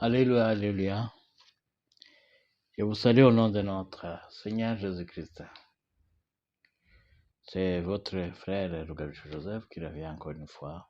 Alléluia, alléluia. Je vous salue au nom de notre Seigneur Jésus-Christ. C'est votre frère Roger Joseph qui revient encore une fois.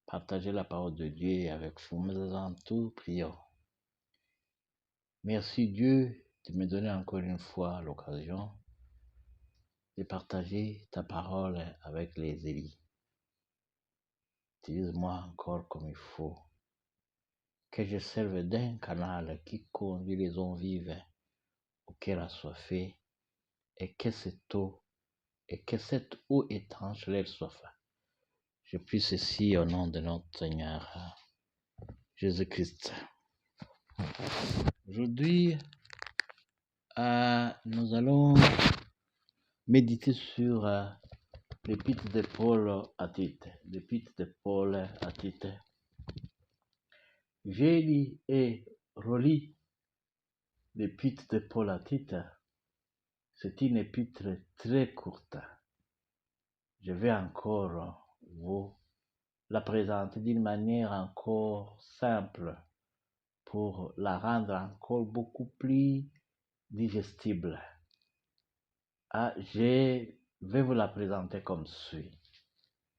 Partagez la parole de Dieu avec vous, mais en tout, prions. Merci Dieu de me donner encore une fois l'occasion de partager ta parole avec les élus. Utilise-moi encore comme il faut. Que je serve d'un canal qui conduit les hommes vives au cœur assoiffé et que cette eau étanche leur soif. Je prie ceci au nom de notre Seigneur Jésus-Christ. Aujourd'hui, nous allons méditer sur l'épître de Paul à Tite. L'épître de Paul à Tite. J'ai lu et relu l'épître de Paul à Tite. C'est une épître très courte. Je vais encore vous la présenter d'une manière encore simple pour la rendre encore beaucoup plus digestible. Je vais vous la présenter comme suit.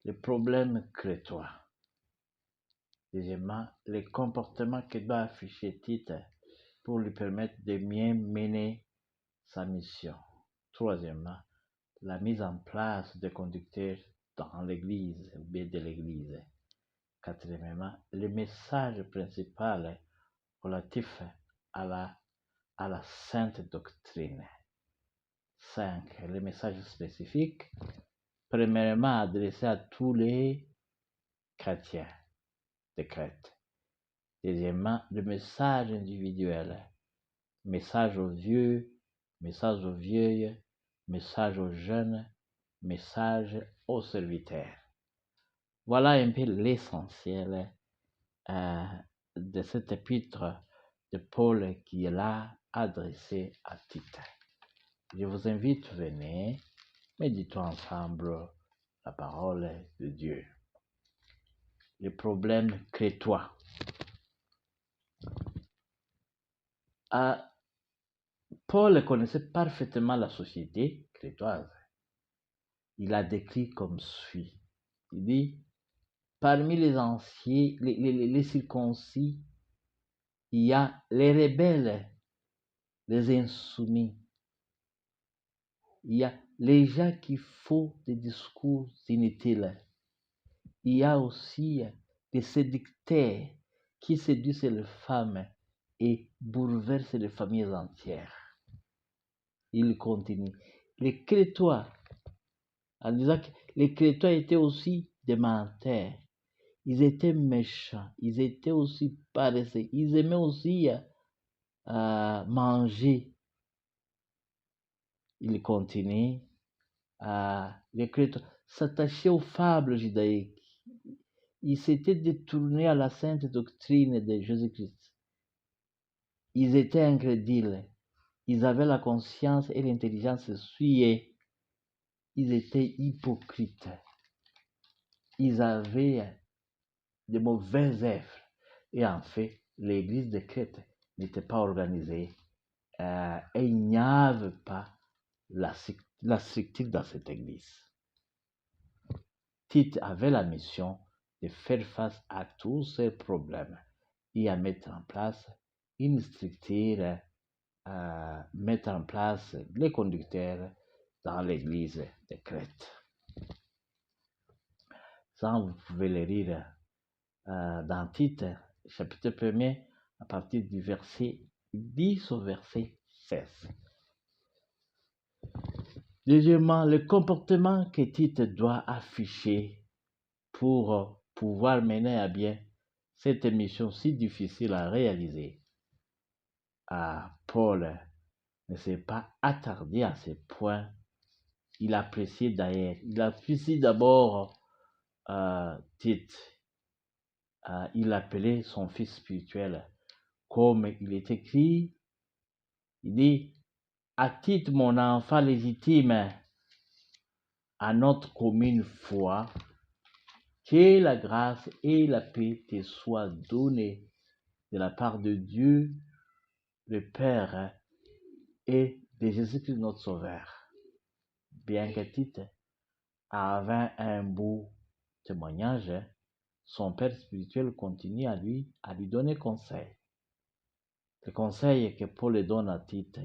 Le problème crétois. Deuxièmement, les comportements que doit afficher Tite pour lui permettre de mieux mener sa mission. Troisièmement, la mise en place des conducteurs dans l'Église, de l'Église. Quatrièmement, le message principal relatif à la sainte doctrine. 5. Le message spécifique, premièrement adressé à tous les chrétiens de Crète. Deuxièmement, le message individuel, message aux vieux, message aux vieilles, message aux jeunes, message aux serviteurs. Voilà un peu l'essentiel de cet épître de Paul qui est là adressé à Tite. Je vous invite, venez, méditons ensemble la parole de Dieu. Les problèmes crétois. Paul connaissait parfaitement la société crétoise. Il a décrit comme suit. Il dit, parmi les anciens, les circoncis, il y a les rebelles, les insoumis. Il y a les gens qui font des discours inutiles. Il y a aussi des séducteurs qui séduisent les femmes et bouleversent les familles entières. Il continue. Les Crétois, en disant que les Crétois étaient aussi des menteurs. Ils étaient méchants. Ils étaient aussi paresseux. Ils aimaient aussi manger. Il continue. Les Crétois s'attachaient aux fables judaïques. Ils s'étaient détournés à la sainte doctrine de Jésus-Christ. Ils étaient incrédules. Ils avaient la conscience et l'intelligence souillées. Ils étaient hypocrites. Ils avaient de mauvaises œuvres. Et en fait, l'église de Crète n'était pas organisée. Et il n'y avait pas la structure dans cette église. Tite avait la mission de faire face à tous ces problèmes et à mettre en place une structure, mettre en place les conducteurs dans l'église de Crète. Ça, vous pouvez le lire dans Tite, chapitre 1er, à partir du verset 10 au verset 16. Deuxièmement, le comportement que Tite doit afficher pour pouvoir mener à bien cette mission si difficile à réaliser. Paul ne s'est pas attardé à ce point. Il appréciait d'ailleurs. Il apprécie d'abord Tite. Il appelait son fils spirituel. Comme il est écrit, il dit, à Tite, mon enfant légitime, à notre commune foi, que la grâce et la paix te soient données de la part de Dieu, le Père, et de Jésus-Christ notre Sauveur. Bien que Tite avait un beau témoignage, son père spirituel continue à lui donner conseil. Le conseil que Paul donne à Tite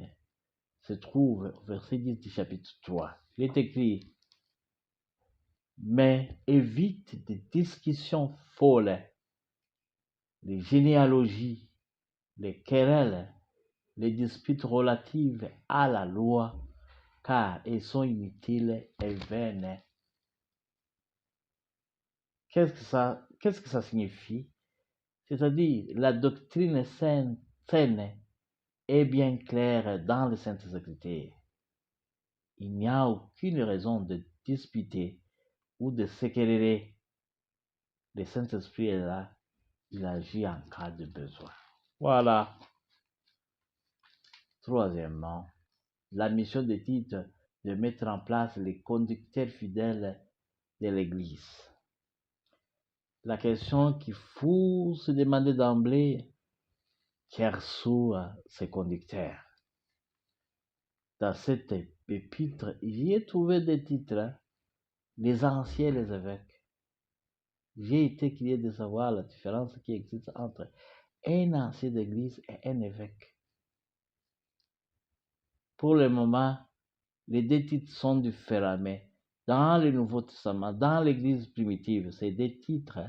se trouve au verset 10 du chapitre 3. Il est écrit: mais évite des discussions folles, les généalogies, les querelles, les disputes relatives à la loi, car elles sont inutiles et vaines. Qu'est-ce que ça signifie? C'est-à-dire, la doctrine saine est bien claire dans les Saintes Écritures. Il n'y a aucune raison de disputer ou de s'équerrer. Le Saint-Esprit est là, il agit en cas de besoin. Voilà. Troisièmement, la mission de Tite de mettre en place les conducteurs fidèles de l'Église. La question qu'il faut se demander d'emblée: quels sont ces conducteurs? Dans cette épître, j'y ai trouvé des titres: les anciens et les évêques. J'ai été curieux de savoir la différence qui existe entre un ancien d'église et un évêque. Pour le moment, les deux titres sont différents, mais dans le Nouveau Testament, dans l'église primitive, ces deux titres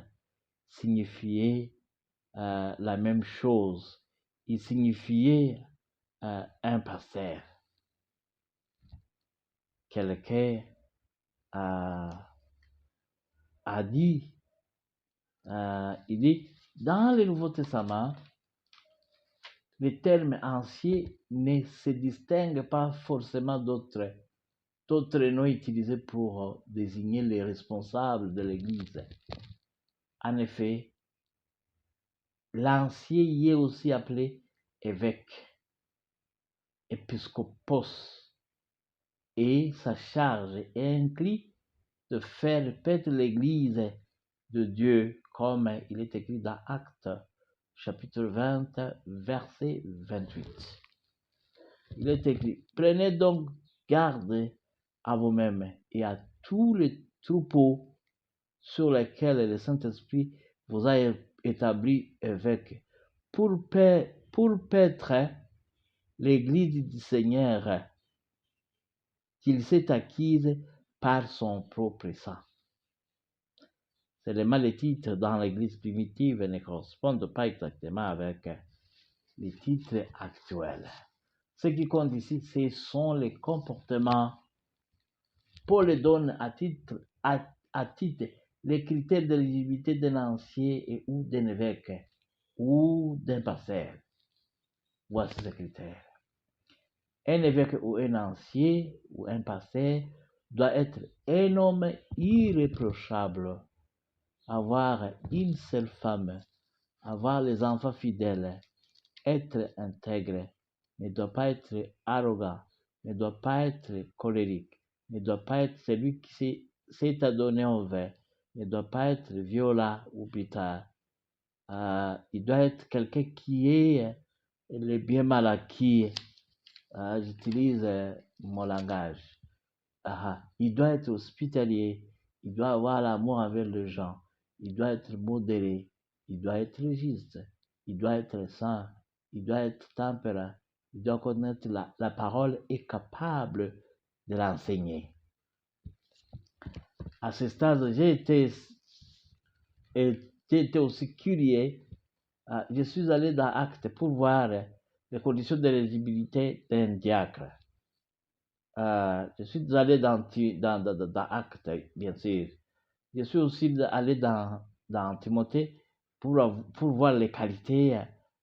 signifiaient la même chose. Ils signifiaient un pasteur. Quelqu'un a dit, il dit, dans le Nouveau Testament, les termes anciens ne se distinguent pas forcément d'autres noms utilisés pour désigner les responsables de l'Église. En effet, l'ancien y est aussi appelé évêque, épiscopos, et sa charge inclut de faire paître l'Église de Dieu, comme il est écrit dans Actes, chapitre 20, verset 28. Il est écrit: prenez donc garde à vous-mêmes et à tous les troupeaux sur lesquels le Saint-Esprit vous a établi évêque pour paître l'Église du Seigneur qu'il s'est acquise par son propre sang. Seulement les titres dans l'Église primitive ne correspondent pas exactement avec les titres actuels. Ce qui compte ici, ce sont les comportements. Paul donne à titre les critères d'éligibilité d'un ancien et ou d'un évêque ou d'un pasteur. Voici ces critères. Un évêque ou un ancien ou un pasteur doit être un homme irréprochable, avoir une seule femme, avoir les enfants fidèles, être intègre, ne doit pas être arrogant, ne doit pas être colérique, ne doit pas être celui qui s'est adonné au vin, ne doit pas être violent ou brutal. Il doit être quelqu'un qui est le bien mal acquis. J'utilise mon langage. Il doit être hospitalier, il doit avoir l'amour avec les gens, il doit être modéré, il doit être juste, il doit être saint, il doit être tempérant, il doit connaître la parole et capable de l'enseigner. À ce stade, j'ai été aussi curieux. Je suis allé dans Actes pour voir les conditions d'éligibilité d'un diacre. Je suis allé dans Actes, bien sûr. Je suis aussi allé dans Timothée pour voir les qualités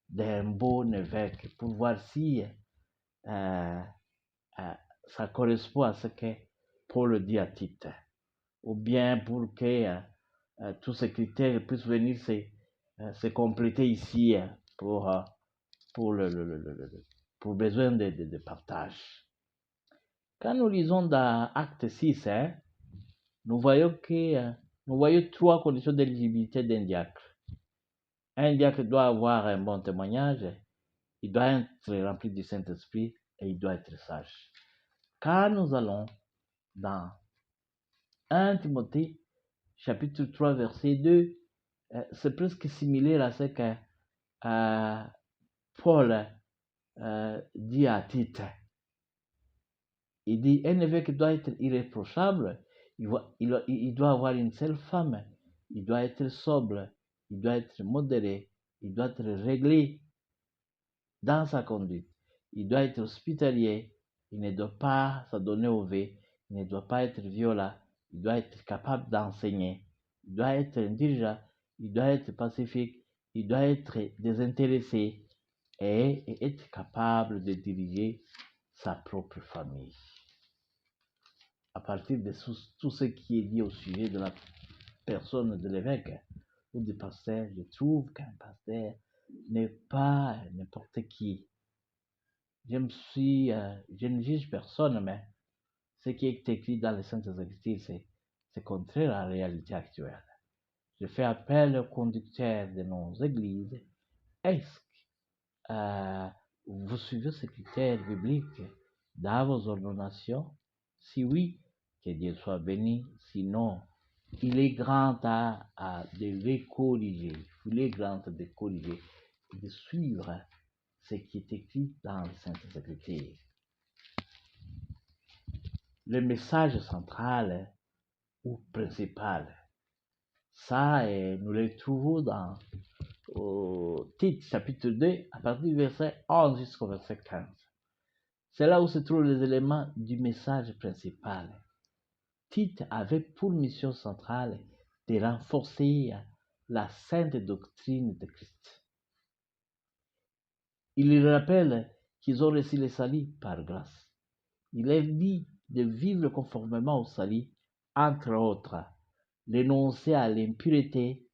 d'un bon évêque, pour voir si ça correspond à ce que Paul dit à Tite, ou bien pour que tous ces critères puissent venir se compléter ici pour besoin de partage. Quand nous lisons dans Acte 6, nous voyons trois conditions d'éligibilité d'un diacre. Un diacre doit avoir un bon témoignage, il doit être rempli du Saint-Esprit et il doit être sage. Quand nous allons dans 1 Timothée, chapitre 3, verset 2, c'est presque similaire à ce que Paul dit à Tite. Il dit, un évêque doit être irréprochable, il doit avoir une seule femme, il doit être sobre, il doit être modéré, il doit être réglé dans sa conduite, il doit être hospitalier, il ne doit pas s'adonner au vice, il ne doit pas être violent, il doit être capable d'enseigner, il doit être intelligent, il doit être pacifique, il doit être désintéressé et être capable de diriger sa propre famille. À partir de tout ce qui est dit au sujet de la personne de l'évêque ou du pasteur, je trouve qu'un pasteur n'est pas n'importe qui. Je ne juge personne, mais ce qui est écrit dans les Saintes Écritures, c'est contraire à la réalité actuelle. Je fais appel aux conducteurs de nos églises. Est-ce que vous suivez ces critères bibliques dans vos ordonnations? Si oui, que Dieu soit béni. Sinon, il est grand de les corriger. Il est grand de corriger et de suivre ce qui est écrit dans les Saintes Écritures. Le message central ou principal, ça, nous le trouvons dans Tite, chapitre 2, à partir du verset 11 jusqu'au verset 15. C'est là où se trouvent les éléments du message principal. Tite avait pour mission centrale de renforcer la sainte doctrine de Christ. Il lui rappelle qu'ils ont reçu le salut par grâce. Il est dit de vivre conformément au salut, entre autres, renoncer à l'impureté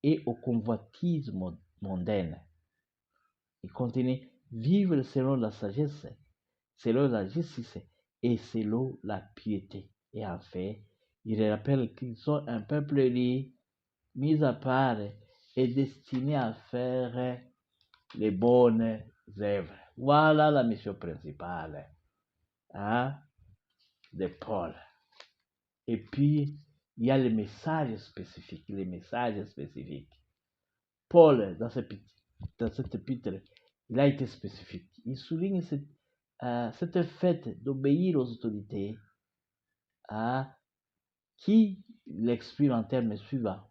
et au convoitisme mondaine. Il continue, vivre selon la sagesse, selon la justice et selon la piété. Et en fait, il rappelle qu'ils sont un peuple lié, mis à part et destiné à faire les bonnes œuvres. Voilà la mission principale de Paul. Et puis, il y a les messages spécifiques. Paul, dans cette épître, il a été spécifique. Il souligne cette fait d'obéir aux autorités qui l'exprime en termes suivants.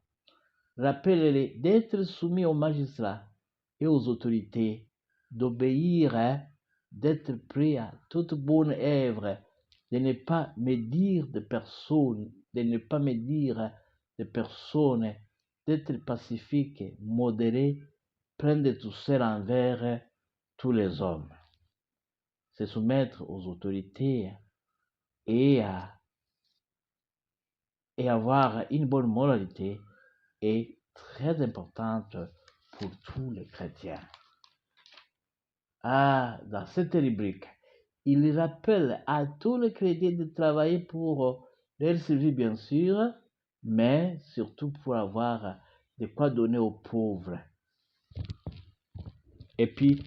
Rappelez-les d'être soumis aux magistrats et aux autorités, d'obéir, d'être prêt à toute bonne œuvre, de ne pas médire de personnes, d'être pacifique, modéré, plein de douceur envers tous les hommes. Se soumettre aux autorités et avoir une bonne moralité est très importante pour tous les chrétiens. Dans cette rubrique, il rappelle à tous les chrétiens de travailler pour leur survie, bien sûr, mais surtout pour avoir de quoi donner aux pauvres. Et puis,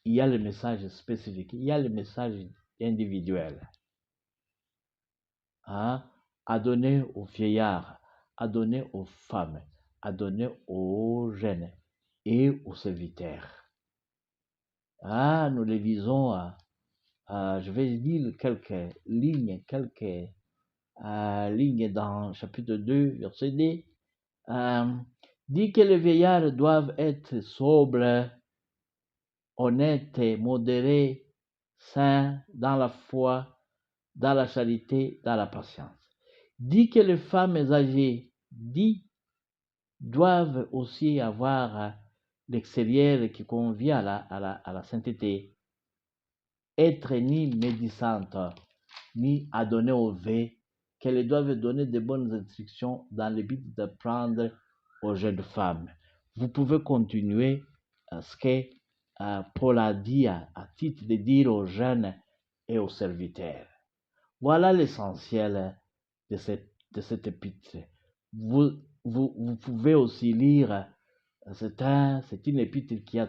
il y a le message spécifique, il y a le message individuel. À donner aux vieillards, à donner aux femmes, à donner aux jeunes et aux serviteurs. Nous les lisons, je vais lire quelques lignes dans chapitre 2, verset 2. Dit que les vieillards doivent être sobres, honnêtes, modérés, saints dans la foi, dans la charité, dans la patience. Dit que les femmes âgées, doivent aussi avoir l'extérieur qui convient à la sainteté, être ni médisantes, ni adonnées au vice, qu'elles doivent donner de bonnes instructions dans le but d'apprendre aux jeunes femmes. Vous pouvez continuer ce que Paul a dit à titre de dire aux jeunes et aux serviteurs. Voilà l'essentiel de cette épître. Vous pouvez aussi lire C'est une épître qui a